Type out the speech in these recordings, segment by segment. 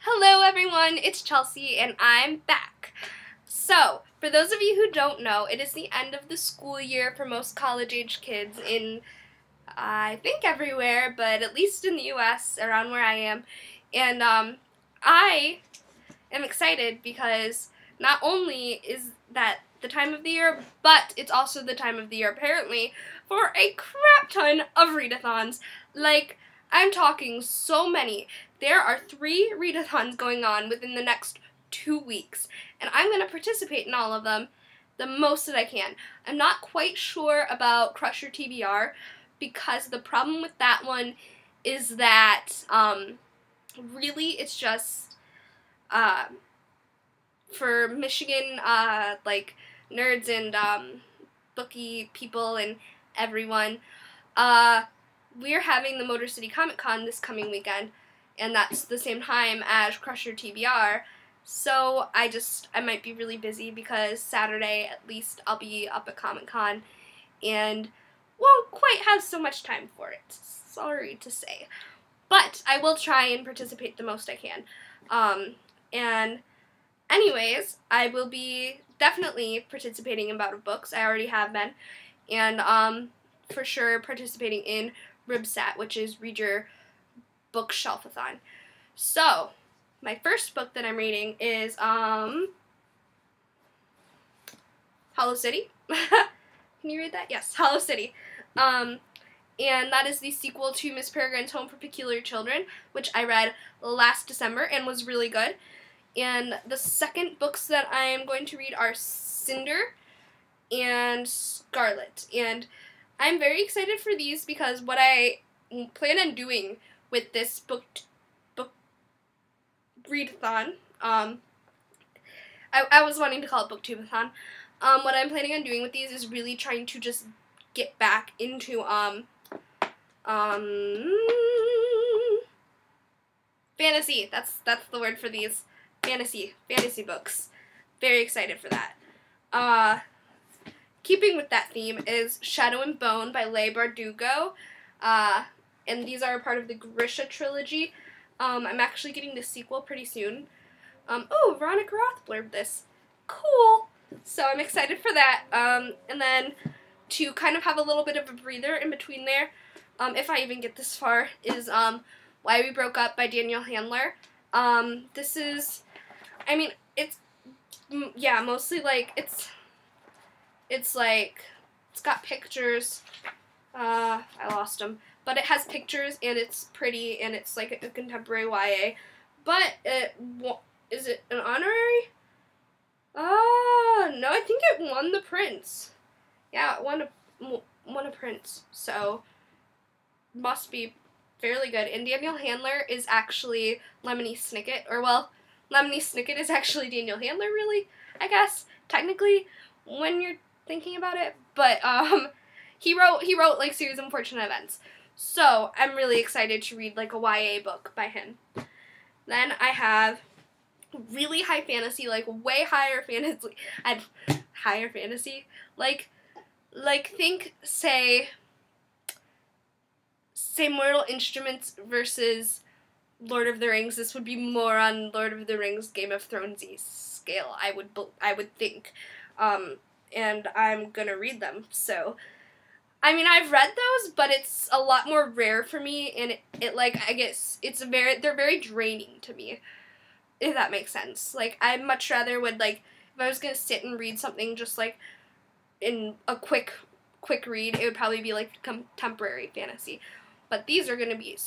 Hello everyone, it's Chelsea and I'm back. So, for those of you who don't know, it is the end of the school year for most college-age kids in, I think everywhere, but at least in the US, around where I am. And I am excited because not only is that the time of the year, but it's also the time of the year, apparently, for a crap ton of readathons. Like, I'm talking so many. There are 3 readathons going on within the next 2 weeks, and I'm going to participate in all of them the most that I can. I'm not quite sure about Crush Your TBR, because the problem with that one is that, really, it's just, for Michigan, like, nerds and, bookie people and everyone, we're having the Motor City Comic Con this coming weekend, and that's the same time as Crush Your TBR, so I might be really busy because Saturday, at least, I'll be up at Comic Con, and won't quite have so much time for it, sorry to say. But I will try and participate the most I can. And anyways, I will be definitely participating in Bout of Books. I already have been. And for sure participating in RYBSAT, which is Read Your Bookshelf-a-thon. So, my first book that I'm reading is Hollow City. Can you read that? Yes, Hollow City. And that is the sequel to Miss Peregrine's Home for Peculiar Children, which I read last December and was really good. And the second books that I am going to read are Cinder and Scarlet. And I'm very excited for these because what I plan on doing with this book readathon, I was wanting to call it booktubeathon. What I'm planning on doing with these is really trying to just get back into fantasy. That's the word for these. Fantasy books. Very excited for that. Keeping with that theme is Shadow and Bone by Leigh Bardugo. And these are a part of the Grisha trilogy. I'm actually getting the sequel pretty soon. Oh, Veronica Roth blurbed this. Cool. So I'm excited for that. And then to kind of have a little bit of a breather in between there, if I even get this far, is Why We Broke Up by Daniel Handler. This is, I mean, it's, yeah, mostly like, it's like, it's got pictures, I lost them, but it has pictures, and it's pretty, and it's like a contemporary YA, but is it an honorary? No, I think it won the Prince. Yeah, it won a Prince, so must be fairly good. And Daniel Handler is actually Lemony Snicket, or well, Lemony Snicket is actually Daniel Handler, really, I guess, technically, when you're thinking about it, but he wrote like Series of Unfortunate Events, so I'm really excited to read like a YA book by him. Then I have really high fantasy, like way higher fantasy, higher fantasy, like think, say Mortal Instruments versus Lord of the Rings. This would be more on Lord of the Rings, Game of Thrones-y scale, I would think. And I'm gonna read them, so, I mean, I've read those, but it's a lot more rare for me, and it like, I guess, they're very draining to me, if that makes sense. Like, I much rather would, like, if I was gonna sit and read something just, like, in a quick read, it would probably be, like, contemporary fantasy. But these are gonna be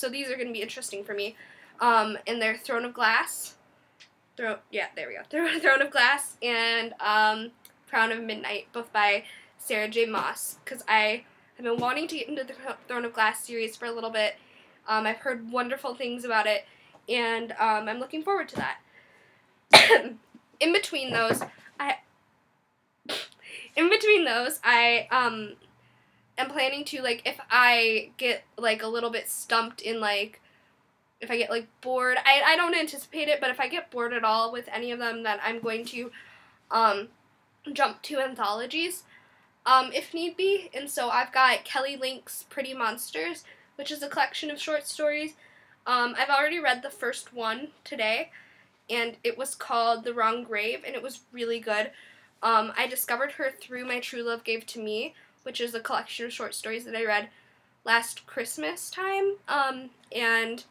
interesting for me. And they're Throne of Glass, Throne of Glass, and, Crown of Midnight, both by Sarah J. Maas, because I have been wanting to get into the Throne of Glass series for a little bit. I've heard wonderful things about it, and I'm looking forward to that. In between those, I am planning to, like, if I get, like, a little bit stumped in, like, if I get, like, bored, I don't anticipate it, but if I get bored at all with any of them, then I'm going to, jump to anthologies, if need be. And so I've got Kelly Link's Pretty Monsters, which is a collection of short stories. I've already read the first one today, and it was called The Wrong Grave, and it was really good. I discovered her through My True Love Gave to Me, which is a collection of short stories that I read last Christmas time, and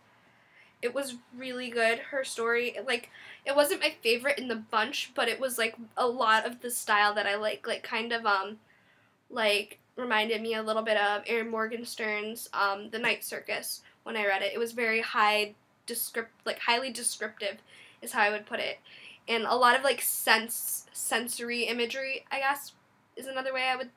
it was really good. Her story, like, it wasn't my favorite in the bunch, but it was, like, a lot of the style that I like kind of, like, reminded me a little bit of Erin Morgenstern's, The Night Circus when I read it. It was very highly descriptive is how I would put it. And a lot of, like, sensory imagery, I guess, is another way I would,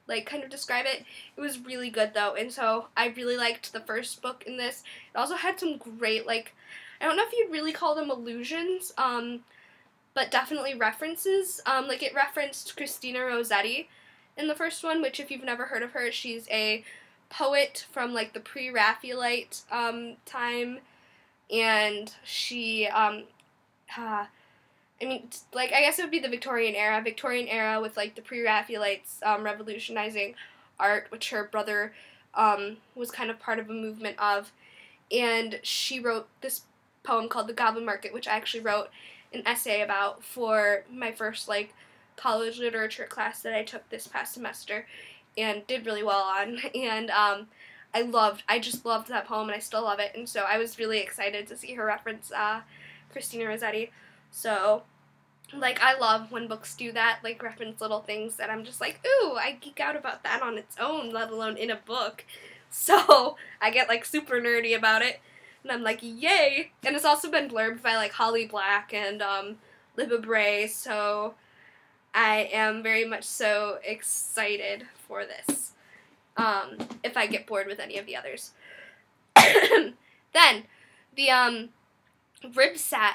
like, kind of describe it. It was really good, though, and so I really liked the first book in this. It also had some great, like, I don't know if you'd really call them allusions, but definitely references. Like, it referenced Christina Rossetti in the first one, which, if you've never heard of her, she's a poet from, like, the pre-Raphaelite time, and she, I mean, like, I guess it would be the Victorian era with, like, the pre-Raphaelites revolutionizing art, which her brother was kind of part of a movement of, and she wrote this poem called The Goblin Market, which I actually wrote an essay about for my first, like, college literature class that I took this past semester, and did really well on, and I just loved that poem, and I still love it, and so I was really excited to see her reference Christina Rossetti. So, like, I love when books do that, like, reference little things that I'm just like, ooh, I geek out about that on its own, let alone in a book. So, I get, like, super nerdy about it, and I'm like, yay! And it's also been blurbed by, like, Holly Black and Libba Bray, so I am very much so excited for this, if I get bored with any of the others. Then, the RYBSAT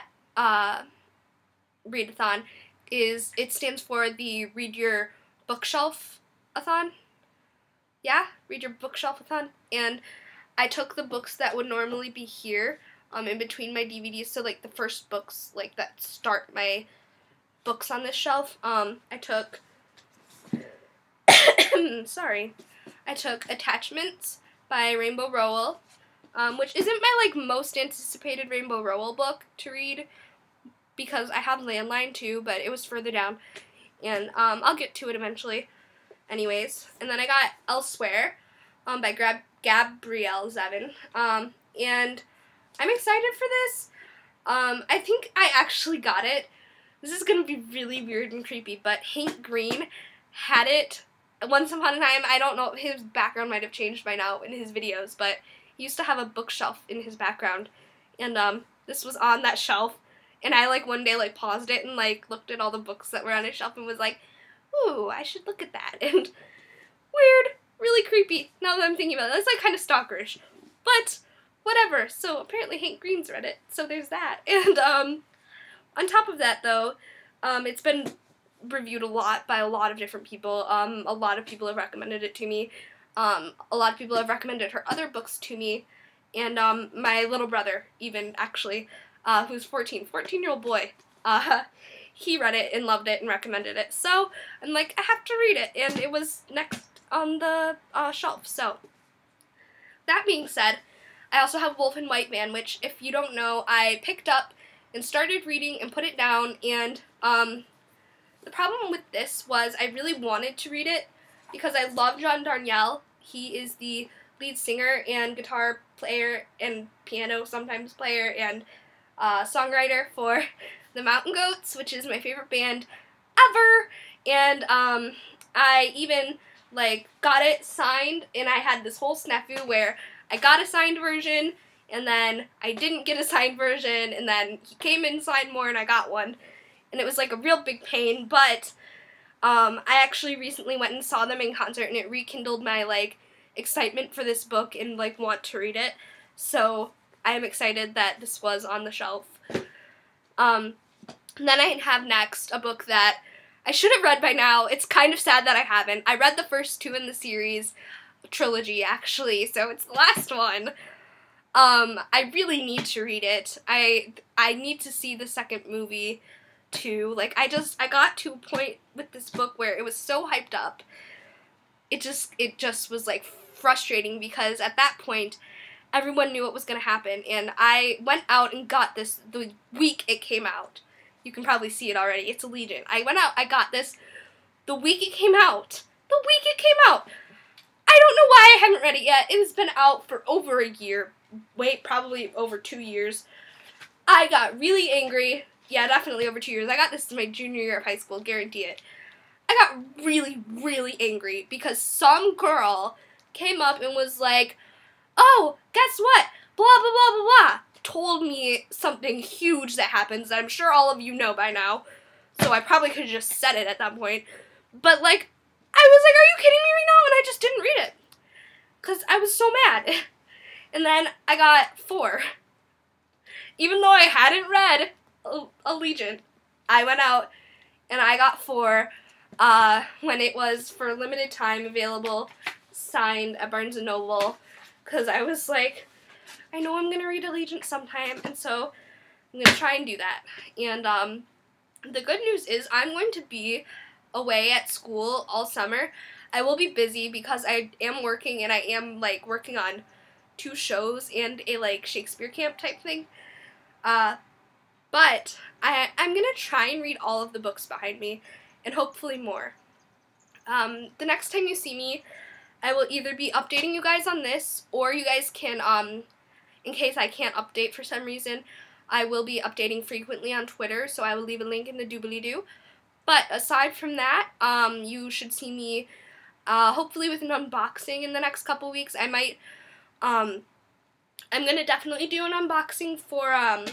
readathon it stands for the Read Your Bookshelf-a-thon. Yeah, Read Your Bookshelf-a-thon. And I took the books that would normally be here, in between my DVDs, so, like, the first books, like, that start my books on this shelf. I took, I took Attachments by Rainbow Rowell, which isn't my, like, most anticipated Rainbow Rowell book to read, because I have Landline too, but it was further down, and I'll get to it eventually. Anyways, and then I got Elsewhere by Gabrielle Zevin, and I'm excited for this. I think I actually got it. This is gonna be really weird and creepy, but Hank Green had it once upon a time. I don't know, his background might have changed by now in his videos, but he used to have a bookshelf in his background, and this was on that shelf. And I, like, one day, like, paused it and, like, looked at all the books that were on his shelf and was like, ooh, I should look at that. And weird, really creepy, now that I'm thinking about it. That's, like, kind of stalkerish. But, whatever. So, apparently Hank Green's read it. So, there's that. And, on top of that, though, it's been reviewed a lot by a lot of different people. A lot of people have recommended it to me. A lot of people have recommended her other books to me. And, my little brother, even, actually, who's 14-year-old boy, he read it and loved it and recommended it, so I'm like, I have to read it, and it was next on the shelf. So, that being said, I also have Wolf and White Man, which, if you don't know, I picked up and started reading and put it down, and the problem with this was I really wanted to read it because I love John Darnielle. He is the lead singer and guitar player and piano sometimes player and songwriter for the Mountain Goats, which is my favorite band ever, and I even, like, got it signed, and I had this whole snafu where I got a signed version, and then I didn't get a signed version, and then he came and signed more, and I got one, and it was, like, a real big pain, but I actually recently went and saw them in concert, and it rekindled my, like, excitement for this book and, like, want to read it, so I am excited that this was on the shelf. Then I have next a book that I should have read by now. It's kind of sad that I haven't. I read the first two in the series, trilogy, actually, so it's the last one. I really need to read it. I need to see the second movie, too. Like, I got to a point with this book where it was so hyped up. It just was, like, frustrating because at that point, everyone knew what was going to happen, and I went out and got this the week it came out. You can probably see it already. It's Allegiant. I went out, I got this the week it came out. The week it came out! I don't know why I hadn't read it yet. It has been out for over a year. Wait, probably over 2 years. I got really angry. Yeah, definitely over 2 years. I got this in my junior year of high school, guarantee it. I got really, really angry because some girl came up and was like, oh, guess what? Blah, blah, blah, blah, blah. Told me something huge that happens that I'm sure all of you know by now. So I probably could have just said it at that point. But, like, I was like, are you kidding me right now? And I just didn't read it. Because I was so mad. And then I got 4. Even though I hadn't read Allegiant, I went out and I got 4 when it was for limited time available, signed at Barnes & Noble. Because I was like, I know I'm going to read Allegiant sometime, and so I'm going to try and do that. And the good news is I'm going to be away at school all summer. I will be busy because I am working, and I am, like, working on 2 shows and a, like, Shakespeare camp type thing. But I'm going to try and read all of the books behind me, and hopefully more. The next time you see me, I will either be updating you guys on this, or you guys can, in case I can't update for some reason, I will be updating frequently on Twitter, so I will leave a link in the doobly-doo. But aside from that, you should see me, hopefully with an unboxing in the next couple weeks. I might, I'm going to definitely do an unboxing for, I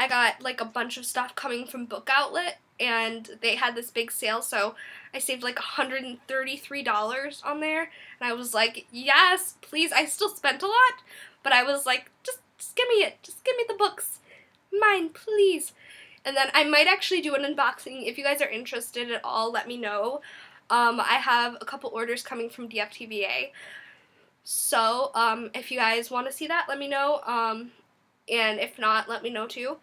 got, like, a bunch of stuff coming from Book Outlet, and they had this big sale, so I saved like $133 on there, and I was like, yes, please. I still spent a lot, but I was like, just give me it. Just give me the books. Mine, please. And then I might actually do an unboxing. If you guys are interested at all, let me know. I have a couple orders coming from DFTBA, so if you guys want to see that, let me know, and if not, let me know too.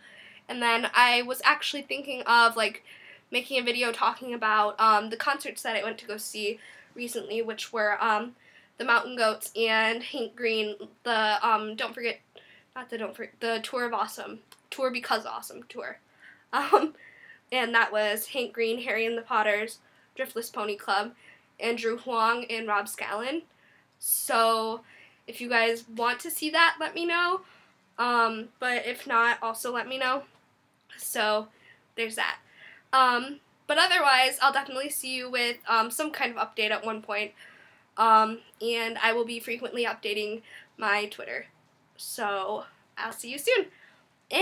And then I was actually thinking of, like, making a video talking about the concerts that I went to go see recently, which were the Mountain Goats and Hank Green, the the Tour of Awesome, Tour Because Awesome tour. And that was Hank Green, Harry and the Potters, Driftless Pony Club, Andrew Huang, and Rob Scallon. So if you guys want to see that, let me know. But if not, also let me know. So there's that. But otherwise, I'll definitely see you with some kind of update at one point. And I will be frequently updating my Twitter. So I'll see you soon. And